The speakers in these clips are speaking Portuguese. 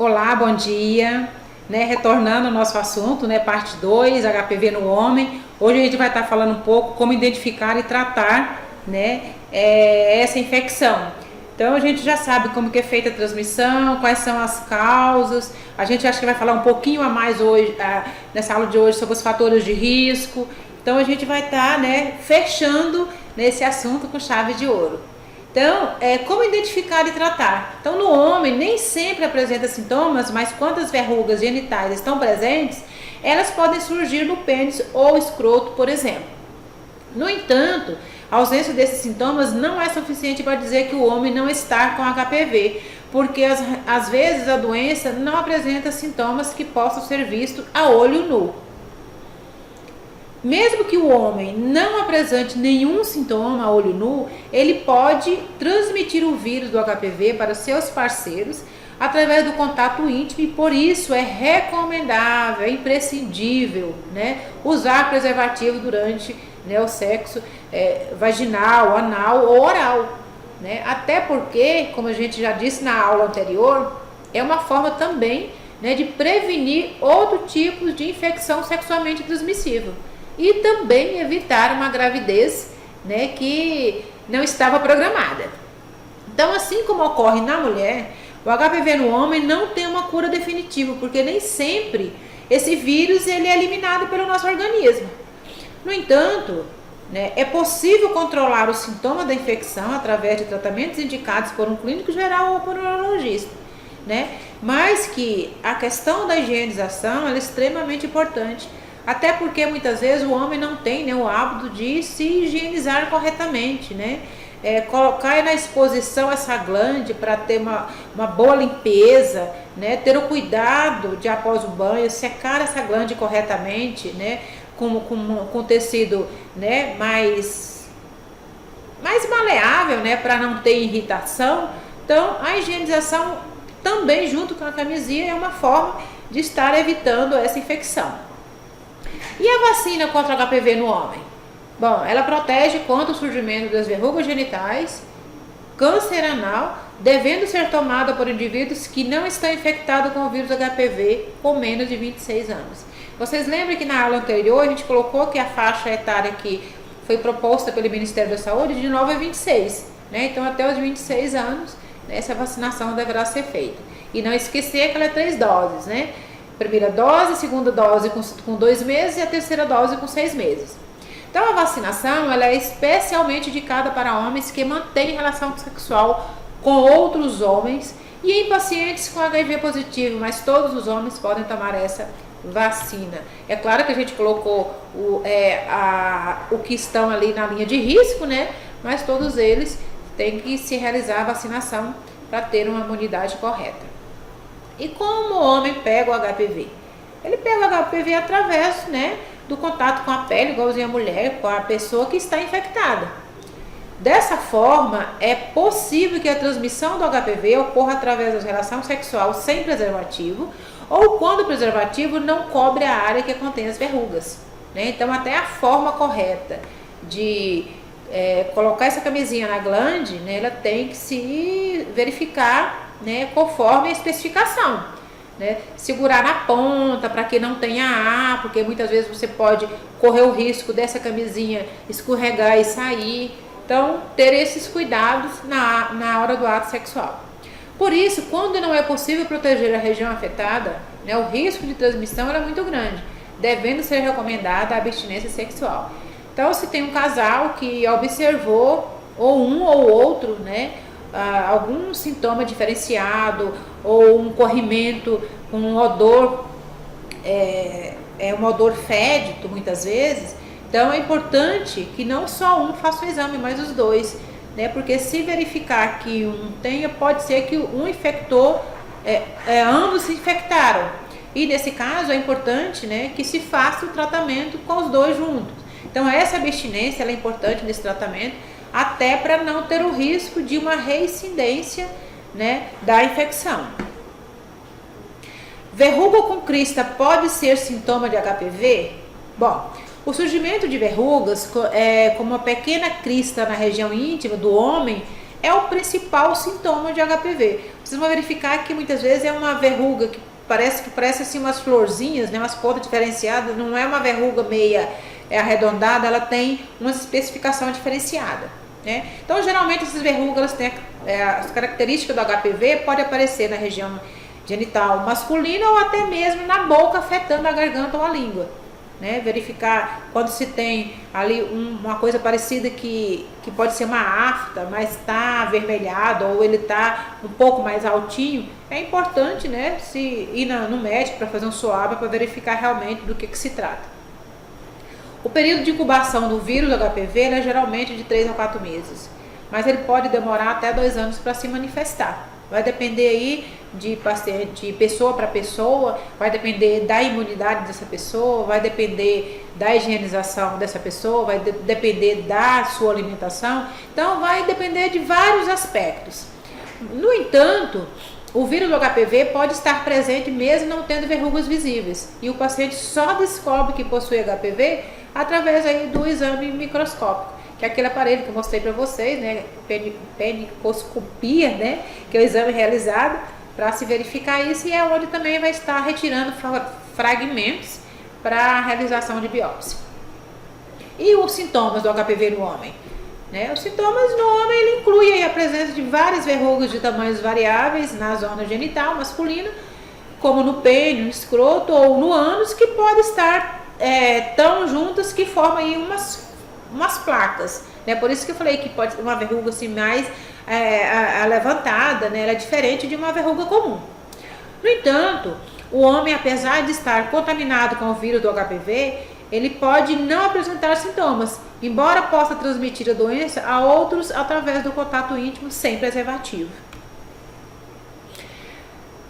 Olá, bom dia. Retornando ao nosso assunto, parte 2, HPV no homem. Hoje a gente vai estar falando um pouco como identificar e tratar, essa infecção. Então a gente já sabe como que é feita a transmissão, quais são as causas. A gente acha que vai falar um pouquinho a mais hoje, nessa aula de hoje, sobre os fatores de risco. Então a gente vai estar, fechando nesse assunto com chave de ouro. Então, como identificar e tratar? Então, no homem, nem sempre apresenta sintomas, mas quando as verrugas genitais estão presentes, elas podem surgir no pênis ou escroto, por exemplo. No entanto, a ausência desses sintomas não é suficiente para dizer que o homem não está com HPV, porque às vezes a doença não apresenta sintomas que possam ser vistos a olho nu. Mesmo que o homem não apresente nenhum sintoma a olho nu, ele pode transmitir o vírus do HPV para seus parceiros através do contato íntimo e por isso é recomendável, é imprescindível, usar preservativo durante o sexo vaginal, anal ou oral. Até porque, como a gente já disse na aula anterior, é uma forma também de prevenir outro tipo de infecção sexualmente transmissível. E também evitar uma gravidez que não estava programada. Então, assim como ocorre na mulher, o HPV no homem não tem uma cura definitiva, porque nem sempre esse vírus ele é eliminado pelo nosso organismo. No entanto, é possível controlar os sintomas da infecção através de tratamentos indicados por um clínico geral ou por um urologista. Mas que a questão da higienização é extremamente importante. Até porque muitas vezes o homem não tem o hábito de se higienizar corretamente, colocar na exposição essa glande para ter uma boa limpeza, ter o cuidado de após o banho, secar essa glande corretamente, com tecido mais maleável, para não ter irritação. Então a higienização também junto com a camisinha é uma forma de estar evitando essa infecção. E a vacina contra HPV no homem? Bom, ela protege contra o surgimento das verrugas genitais, câncer anal, devendo ser tomada por indivíduos que não estão infectados com o vírus HPV com menos de 26 anos. Vocês lembram que na aula anterior a gente colocou que a faixa etária que foi proposta pelo Ministério da Saúde de 9 a 26, Então até os 26 anos, essa vacinação deverá ser feita. E não esquecer que ela é 3 doses, Primeira dose, segunda dose com 2 meses e a terceira dose com 6 meses. Então a vacinação ela é especialmente indicada para homens que mantêm relação sexual com outros homens e em pacientes com HIV positivo, mas todos os homens podem tomar essa vacina. É claro que a gente colocou o que estão ali na linha de risco, mas todos eles têm que se realizar a vacinação para ter uma imunidade correta. E como o homem pega o HPV? Ele pega o HPV através do contato com a pele, igualzinho a mulher, com a pessoa que está infectada. Dessa forma, é possível que a transmissão do HPV ocorra através da relação sexual sem preservativo ou quando o preservativo não cobre a área que contém as verrugas. Então, até a forma correta de colocar essa camisinha na glande, ela tem que se verificar conforme a especificação, segurar na ponta para que não tenha ar, porque muitas vezes você pode correr o risco dessa camisinha escorregar e sair. Então, ter esses cuidados na hora do ato sexual. Por isso, quando não é possível proteger a região afetada, o risco de transmissão é muito grande, devendo ser recomendada a abstinência sexual. Então, se tem um casal que observou ou um ou outro, algum sintoma diferenciado ou um corrimento com um odor, um odor fédido muitas vezes, então é importante que não só um faça o exame, mas os dois, porque se verificar que um tenha, pode ser que um infectou, ambos se infectaram, e nesse caso é importante que se faça o tratamento com os dois juntos. Então essa abstinência ela é importante nesse tratamento, até para não ter o risco de uma reincidência da infecção. Verruga com crista pode ser sintoma de HPV? Bom, o surgimento de verrugas como uma pequena crista na região íntima do homem é o principal sintoma de HPV. Vocês vão verificar que muitas vezes é uma verruga que parece assim umas florzinhas, né, umas pontas diferenciadas, não é uma verruga meia arredondada, ela tem uma especificação diferenciada, né? Então, geralmente essas verrugas elas têm as características do HPV, pode aparecer na região genital masculina ou até mesmo na boca, afetando a garganta ou a língua, né? Verificar quando se tem ali uma coisa parecida que pode ser uma afta, mas está avermelhado ou ele está um pouco mais altinho, é importante, né, se ir no médico para fazer um swab para verificar realmente do que se trata. O período de incubação do vírus do HPV é geralmente de 3 a 4 meses, mas ele pode demorar até 2 anos para se manifestar. Vai depender aí de paciente, de pessoa para pessoa, vai depender da imunidade dessa pessoa, vai depender da higienização dessa pessoa, vai depender da sua alimentação. Então, vai depender de vários aspectos. No entanto, o vírus do HPV pode estar presente mesmo não tendo verrugas visíveis. E o paciente só descobre que possui HPV através aí do exame microscópico, que é aquele aparelho que eu mostrei para vocês, né, penicoscopia, né, que é o exame realizado para se verificar isso, e é onde também vai estar retirando fragmentos para a realização de biópsia. E os sintomas do HPV no homem? Né? Os sintomas no homem ele inclui aí a presença de várias verrugas de tamanhos variáveis na zona genital masculina, como no pênis, no escroto ou no ânus, que pode estar tão juntas que formam aí umas placas, né? Por isso que eu falei que pode ser uma verruga assim mais levantada, né? Ela é diferente de uma verruga comum. No entanto, o homem, apesar de estar contaminado com o vírus do HPV, ele pode não apresentar sintomas, embora possa transmitir a doença a outros através do contato íntimo sem preservativo.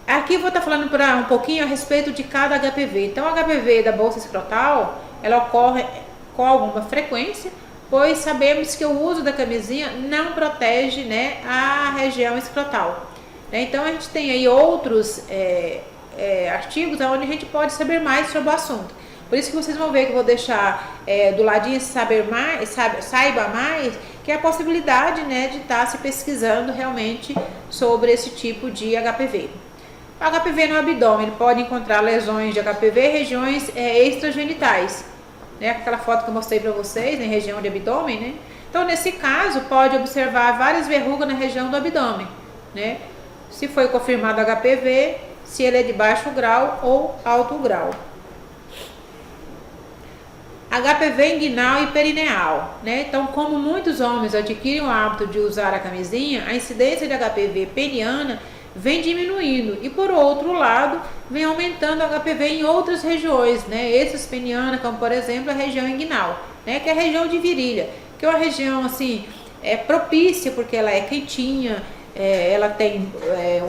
Aqui eu vou estar falando um pouquinho a respeito de cada HPV. Então, o HPV da bolsa escrotal, ela ocorre com alguma frequência, pois sabemos que o uso da camisinha não protege, né, a região escrotal. Então, a gente tem aí outros artigos onde a gente pode saber mais sobre o assunto. Por isso que vocês vão ver que eu vou deixar do ladinho saiba mais, que é a possibilidade, né, de estar se pesquisando realmente sobre esse tipo de HPV. O HPV no abdômen, ele pode encontrar lesões de HPV em regiões extragenitais, né? Aquela foto que eu mostrei para vocês, em região de abdômen, né? Então, nesse caso, pode observar várias verrugas na região do abdômen, né? Se foi confirmado HPV, se ele é de baixo grau ou alto grau. HPV inguinal e perineal, né? Então, como muitos homens adquirem o hábito de usar a camisinha, a incidência de HPV peniana vem diminuindo e, por outro lado, vem aumentando o HPV em outras regiões, né? Esses peniana, como por exemplo a região inguinal, né? Que é a região de virilha, que é uma região assim propícia porque ela é quentinha, ela tem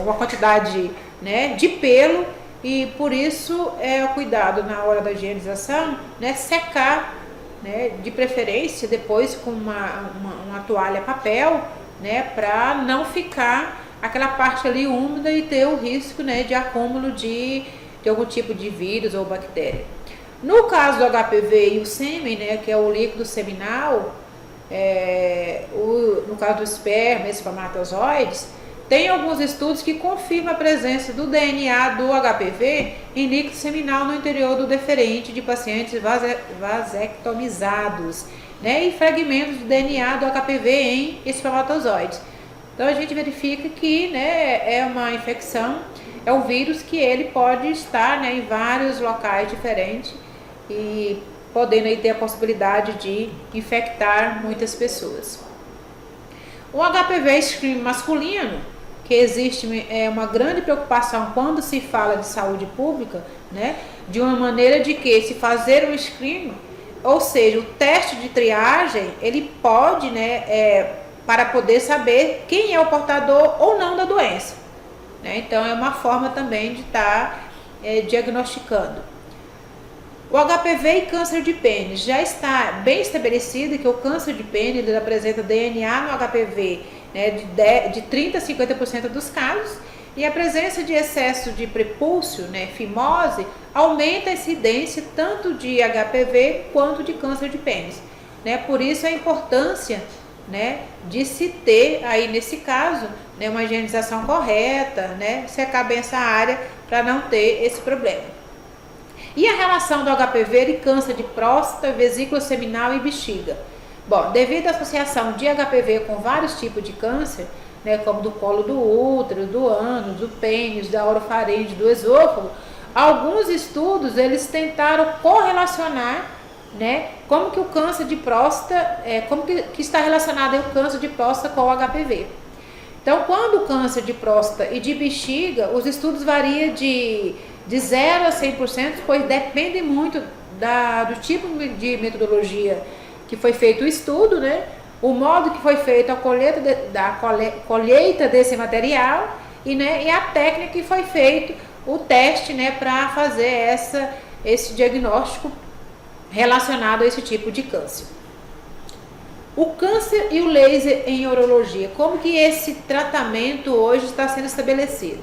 uma quantidade, né, de pelo. E por isso o cuidado na hora da higienização, né, secar, né, de preferência depois com uma toalha papel, né, para não ficar aquela parte ali úmida e ter o risco, né, de acúmulo de algum tipo de vírus ou bactéria. No caso do HPV e o sêmen, né, que é o líquido seminal, no caso do esperma, espermatozoides, tem alguns estudos que confirmam a presença do DNA do HPV em líquido seminal no interior do deferente de pacientes vasectomizados, né, e fragmentos do DNA do HPV em espermatozoides. Então a gente verifica que, né, é uma infecção, é um vírus que ele pode estar, né, em vários locais diferentes e podendo aí ter a possibilidade de infectar muitas pessoas. O HPV screening masculino, que existe uma grande preocupação quando se fala de saúde pública, né, de uma maneira de que se fazer um screening, ou seja, o teste de triagem, ele pode, né, para poder saber quem é o portador ou não da doença, né? Então é uma forma também de estar diagnosticando. O HPV e câncer de pênis, já está bem estabelecido que o câncer de pênis ele apresenta DNA no HPV, né, de 30% a 50% dos casos, e a presença de excesso de prepúcio, né, fimose, aumenta a incidência tanto de HPV quanto de câncer de pênis, né? Por isso a importância né, de se ter aí nesse caso, né, uma higienização correta, né, secar bem essa área para não ter esse problema. E a relação do HPV e câncer de próstata, vesícula seminal e bexiga? Bom, devido à associação de HPV com vários tipos de câncer, né, como do colo do útero, do ânus, do pênis, da orofaringe, do esôfago, alguns estudos eles tentaram correlacionar, né, como que o câncer de próstata, como que está relacionado o câncer de próstata com o HPV. Então, quando o câncer de próstata e de bexiga, os estudos variam de 0 a 100%, pois depende muito do tipo de metodologia que foi feito o estudo, né, o modo que foi feita a colheita desse material e a técnica que foi feito o teste, né, para fazer esse diagnóstico relacionado a esse tipo de câncer. O câncer e o laser em urologia, como que esse tratamento hoje está sendo estabelecido?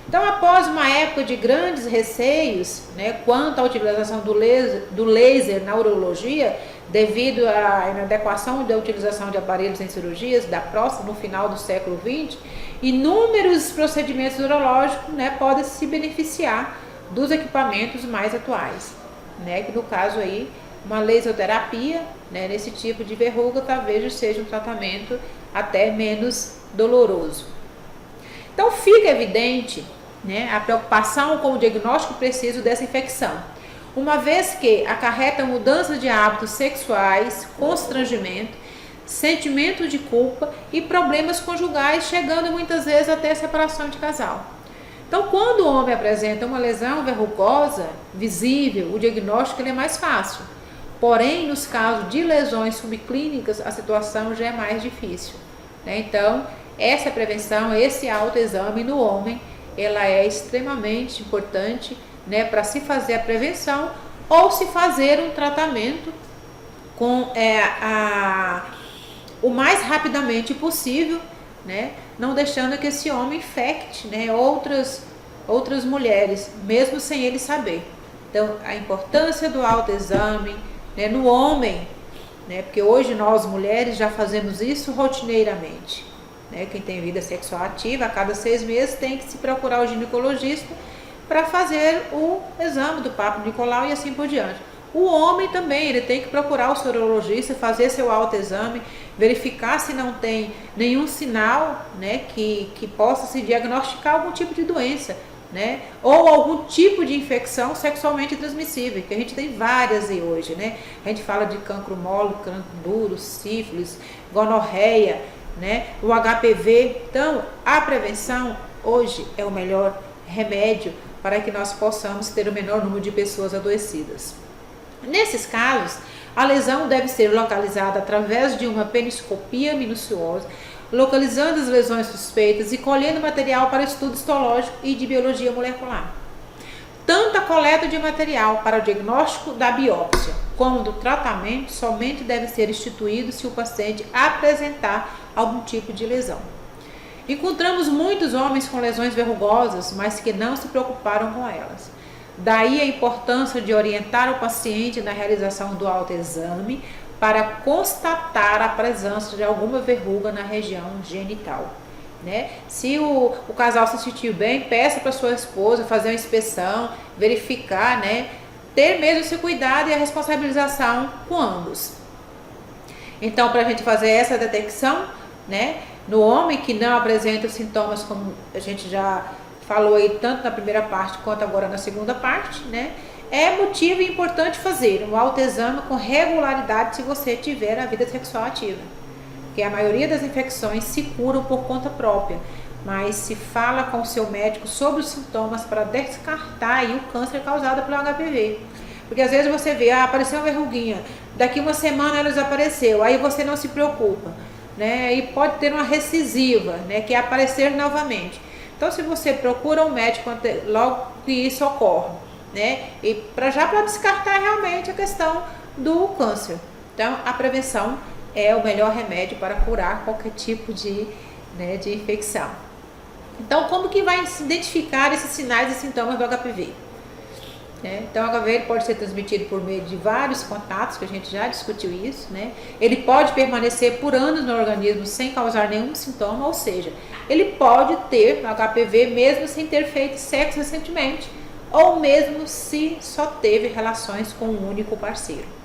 Então, após uma época de grandes receios, né, quanto à utilização do laser na urologia, devido à inadequação da utilização de aparelhos em cirurgias da próstata no final do século XX, inúmeros procedimentos urológicos, né, podem se beneficiar dos equipamentos mais atuais, né, que no caso aí, uma laserterapia, né, nesse tipo de verruga talvez seja um tratamento até menos doloroso. Então fica evidente, né, a preocupação com o diagnóstico preciso dessa infecção, uma vez que acarreta mudança de hábitos sexuais, constrangimento, sentimento de culpa e problemas conjugais, chegando muitas vezes até a separação de casal. Então, quando o homem apresenta uma lesão verrugosa visível, o diagnóstico ele é mais fácil. Porém, nos casos de lesões subclínicas, a situação já é mais difícil, né? Então, essa prevenção, esse autoexame no homem, ela é extremamente importante, né, para se fazer a prevenção ou se fazer um tratamento com o mais rapidamente possível, né, não deixando que esse homem infecte, né, outras mulheres, mesmo sem ele saber. Então, a importância do autoexame, né, no homem, né, porque hoje nós mulheres já fazemos isso rotineiramente, né, quem tem vida sexual ativa, a cada 6 meses tem que se procurar o ginecologista para fazer o exame do Papa Nicolau e assim por diante. O homem também, ele tem que procurar o sorologista, fazer seu autoexame, verificar se não tem nenhum sinal, né, que possa se diagnosticar algum tipo de doença, né, ou algum tipo de infecção sexualmente transmissível, que a gente tem várias aí hoje, né? A gente fala de cancro mole, cancro duro, sífilis, gonorreia, né, o HPV. Então, a prevenção hoje é o melhor remédio para que nós possamos ter o menor número de pessoas adoecidas. Nesses casos, a lesão deve ser localizada através de uma peniscopia minuciosa, localizando as lesões suspeitas e colhendo material para estudo histológico e de biologia molecular. Tanto a coleta de material para o diagnóstico da biópsia como do tratamento somente deve ser instituído se o paciente apresentar algum tipo de lesão. Encontramos muitos homens com lesões verrugosas, mas que não se preocuparam com elas. Daí a importância de orientar o paciente na realização do autoexame para constatar a presença de alguma verruga na região genital, né? Se o casal se sentiu bem, peça para sua esposa fazer uma inspeção, verificar, né? Ter mesmo esse cuidado e a responsabilização com ambos. Então, para a gente fazer essa detecção, né, no homem que não apresenta sintomas, como a gente já falou aí tanto na primeira parte quanto agora na segunda parte, né, é motivo importante fazer um autoexame com regularidade se você tiver a vida sexual ativa. Porque a maioria das infecções se curam por conta própria, mas se fala com o seu médico sobre os sintomas para descartar aí o câncer causado pelo HPV. Porque às vezes você vê, apareceu uma verruguinha, daqui uma semana ela desapareceu, aí você não se preocupa, né? E pode ter uma recisiva, né, que é aparecer novamente. Então, se você procura um médico logo que isso ocorre, né, e para descartar realmente a questão do câncer. Então, a prevenção é o melhor remédio para curar qualquer tipo de infecção. Então, como que vai se identificar esses sinais e sintomas do HPV? né? Então, o HPV ele pode ser transmitido por meio de vários contatos, que a gente já discutiu isso, né? Ele pode permanecer por anos no organismo sem causar nenhum sintoma, ou seja, ele pode ter HPV mesmo sem ter feito sexo recentemente, ou mesmo se só teve relações com um único parceiro.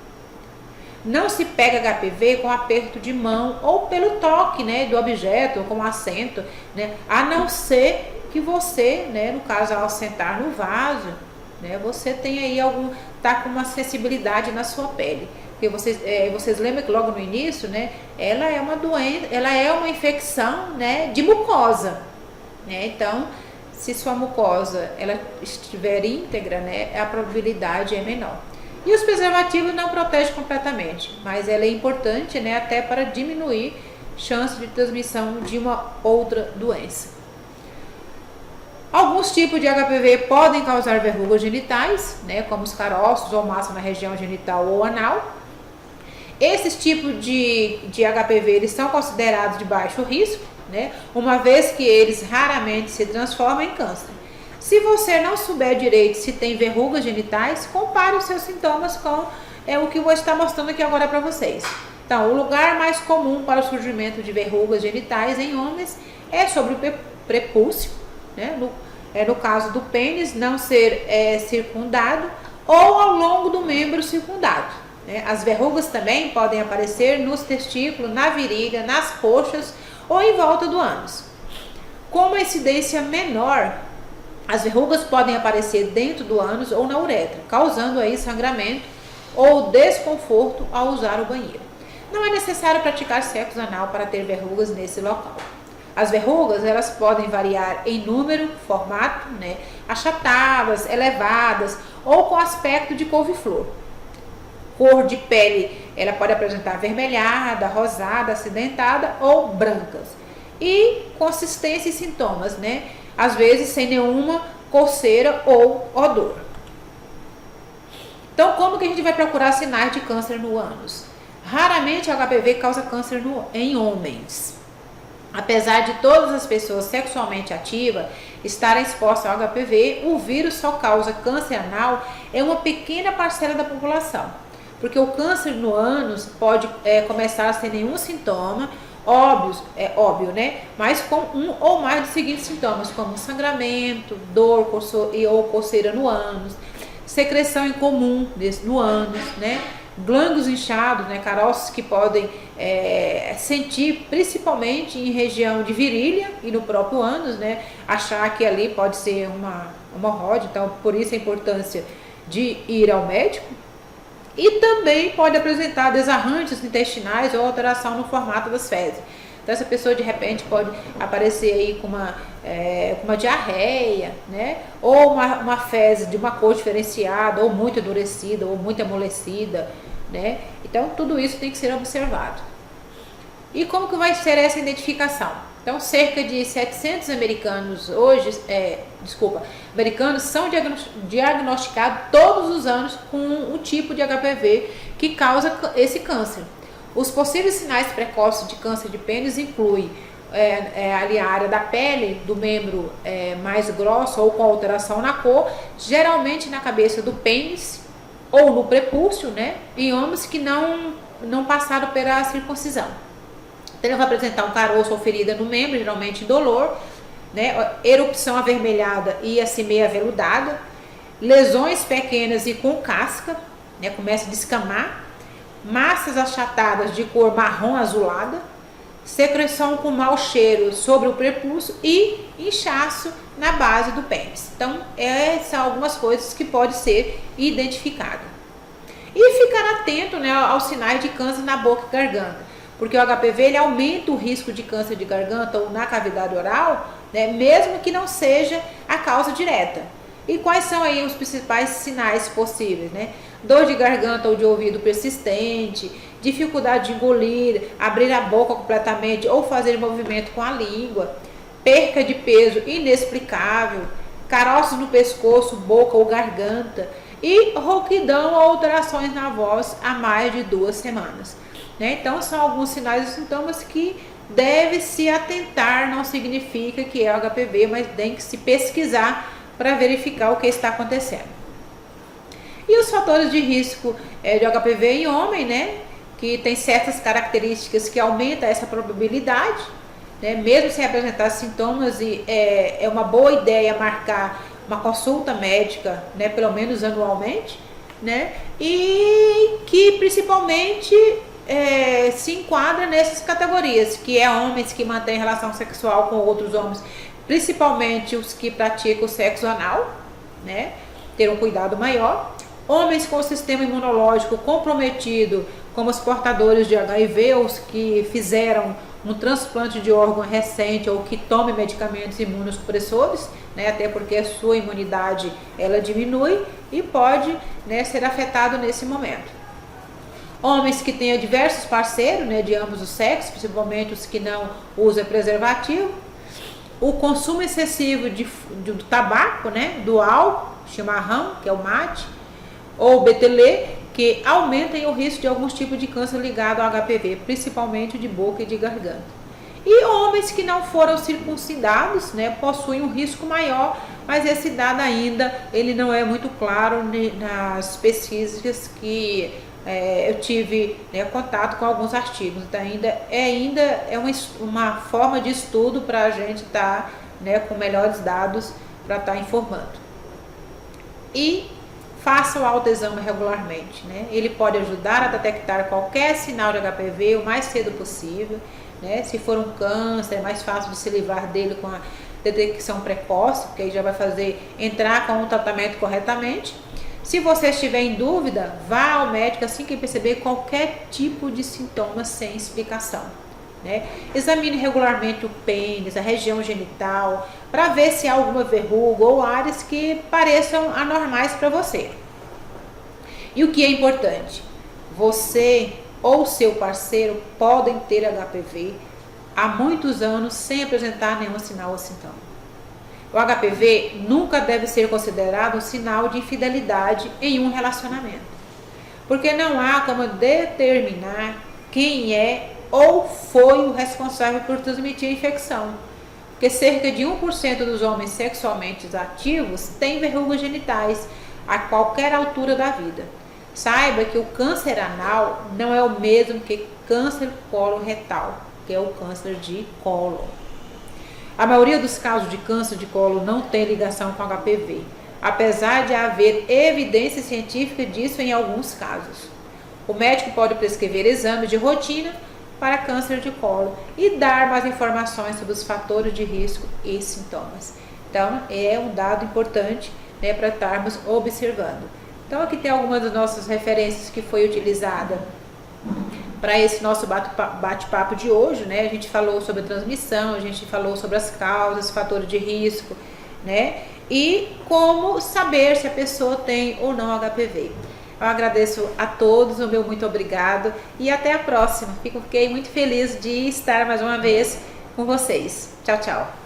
Não se pega HPV com aperto de mão ou pelo toque, né, do objeto, ou com assento, né, a não ser que você, né, no caso ao sentar no vaso, né, você tem aí tá com uma sensibilidade na sua pele. Porque vocês lembram que logo no início, né, ela é uma doença, ela é uma infecção, né, de mucosa, né? Então, se sua mucosa ela estiver íntegra, né, a probabilidade é menor. E os preservativos não protegem completamente, mas ela é importante, né, até para diminuir chance de transmissão de uma outra doença. Alguns tipos de HPV podem causar verrugas genitais, né, como os caroços ou massa na região genital ou anal. Esses tipos de HPV eles são considerados de baixo risco, né, uma vez que eles raramente se transformam em câncer. Se você não souber direito se tem verrugas genitais, compare os seus sintomas com o que eu vou estar mostrando aqui agora para vocês. Então, o lugar mais comum para o surgimento de verrugas genitais em homens é sobre o prepúcio, né? No caso do pênis não ser circundado ou ao longo do membro circundado, né? As verrugas também podem aparecer nos testículos, na virilha, nas coxas ou em volta do ânus. Com uma incidência menor, as verrugas podem aparecer dentro do ânus ou na uretra, causando aí sangramento ou desconforto ao usar o banheiro. Não é necessário praticar sexo anal para ter verrugas nesse local. As verrugas elas podem variar em número, formato, né, achatadas, elevadas ou com aspecto de couve-flor. Cor de pele, ela pode apresentar avermelhada, rosada, acidentada ou brancas. E consistência e sintomas, né? Às vezes sem nenhuma coceira ou odor. Então, como que a gente vai procurar sinais de câncer no ânus? Raramente o HPV causa câncer em homens. Apesar de todas as pessoas sexualmente ativas estarem expostas ao HPV, o vírus só causa câncer anal em uma pequena parcela da população. Porque o câncer no ânus pode começar sem nenhum sintoma, óbvio, né? Mas com um ou mais dos seguintes sintomas, como sangramento, dor ou coceira no ânus, secreção incomum no ânus, né? Glândulos inchados, né? Caroços que podem sentir principalmente em região de virilha e no próprio ânus, né? Achar que ali pode ser uma hemorroide, então por isso a importância de ir ao médico. E também pode apresentar desarranjos intestinais ou alteração no formato das fezes. Então essa pessoa de repente pode aparecer aí com uma diarreia, né? Ou uma fezes de uma cor diferenciada, ou muito endurecida, ou muito amolecida, né? Então tudo isso tem que ser observado. E como que vai ser essa identificação? Então cerca de 700 americanos americanos são diagnosticados todos os anos com um tipo de HPV que causa esse câncer. Os possíveis sinais precoces de câncer de pênis incluem ali a área da pele do membro mais grossa ou com alteração na cor, geralmente na cabeça do pênis ou no prepúcio, né? Em homens que não passaram pela circuncisão. Então, ele vai apresentar um caroço ou ferida no membro, geralmente indolor, né? Erupção avermelhada e assim meio aveludada, lesões pequenas e com casca, né? Começa a descamar, massas achatadas de cor marrom azulada, secreção com mau cheiro sobre o prepúcio e inchaço na base do pênis. Então, são algumas coisas que podem ser identificadas. E ficar atento, né, aos sinais de câncer na boca e garganta, porque o HPV ele aumenta o risco de câncer de garganta ou na cavidade oral, né, mesmo que não seja a causa direta. E quais são aí os principais sinais possíveis, né? Dor de garganta ou de ouvido persistente, dificuldade de engolir, abrir a boca completamente ou fazer movimento com a língua, perca de peso inexplicável, caroços no pescoço, boca ou garganta e rouquidão ou alterações na voz há mais de 2 semanas. Né? Então são alguns sinais e sintomas que deve se atentar, não significa que é HPV, mas tem que se pesquisar para verificar o que está acontecendo. E os fatores de risco de HPV em homem, né? Que tem certas características que aumentam essa probabilidade, né? Mesmo sem apresentar sintomas, e é uma boa ideia marcar uma consulta médica, né? Pelo menos anualmente, né? E que principalmente se enquadra nessas categorias, que é homens que mantêm relação sexual com outros homens, principalmente os que praticam sexo anal, né? Ter um cuidado maior. Homens com o sistema imunológico comprometido, como os portadores de HIV, ou os que fizeram um transplante de órgão recente, ou que tomem medicamentos imunossupressores, né? Até porque a sua imunidade ela diminui e pode, né, ser afetado nesse momento. Homens que tenham diversos parceiros, né, de ambos os sexos, principalmente os que não usam preservativo. O consumo excessivo do tabaco, né, do álcool, chimarrão, que é o mate, ou betelê, que aumentem o risco de alguns tipos de câncer ligado ao HPV, principalmente de boca e de garganta. E homens que não foram circuncidados, né, possuem um risco maior, mas esse dado ainda ele não é muito claro nas pesquisas que eu tive, né, contato com alguns artigos. Então ainda é uma forma de estudo para a gente estar, né, com melhores dados para estar informando. E faça o autoexame regularmente, né? Ele pode ajudar a detectar qualquer sinal de HPV o mais cedo possível, né? Se for um câncer, é mais fácil de se livrar dele com a detecção precoce, porque aí já vai entrar com o tratamento corretamente. Se você estiver em dúvida, vá ao médico assim que perceber qualquer tipo de sintoma sem explicação, né? Examine regularmente o pênis, a região genital, para ver se há alguma verruga ou áreas que pareçam anormais para você. E o que é importante? Você ou seu parceiro podem ter HPV há muitos anos sem apresentar nenhum sinal ou sintoma. O HPV nunca deve ser considerado um sinal de infidelidade em um relacionamento, porque não há como determinar quem é ou foi o responsável por transmitir a infecção, porque cerca de 1% dos homens sexualmente ativos têm verrugas genitais a qualquer altura da vida. Saiba que o câncer anal não é o mesmo que câncer coloretal, que é o câncer de colo. A maioria dos casos de câncer de colo não tem ligação com HPV, apesar de haver evidência científica disso em alguns casos. O médico pode prescrever exames de rotina para câncer de colo e dar mais informações sobre os fatores de risco e sintomas. Então, é um dado importante, né, para estarmos observando. Então, aqui tem algumas das nossas referências que foi utilizada para esse nosso bate-papo de hoje, né? A gente falou sobre a transmissão, a gente falou sobre as causas, fatores de risco, né? E como saber se a pessoa tem ou não HPV. Eu agradeço a todos, o meu muito obrigado e até a próxima. Fiquei muito feliz de estar mais uma vez com vocês. Tchau, tchau.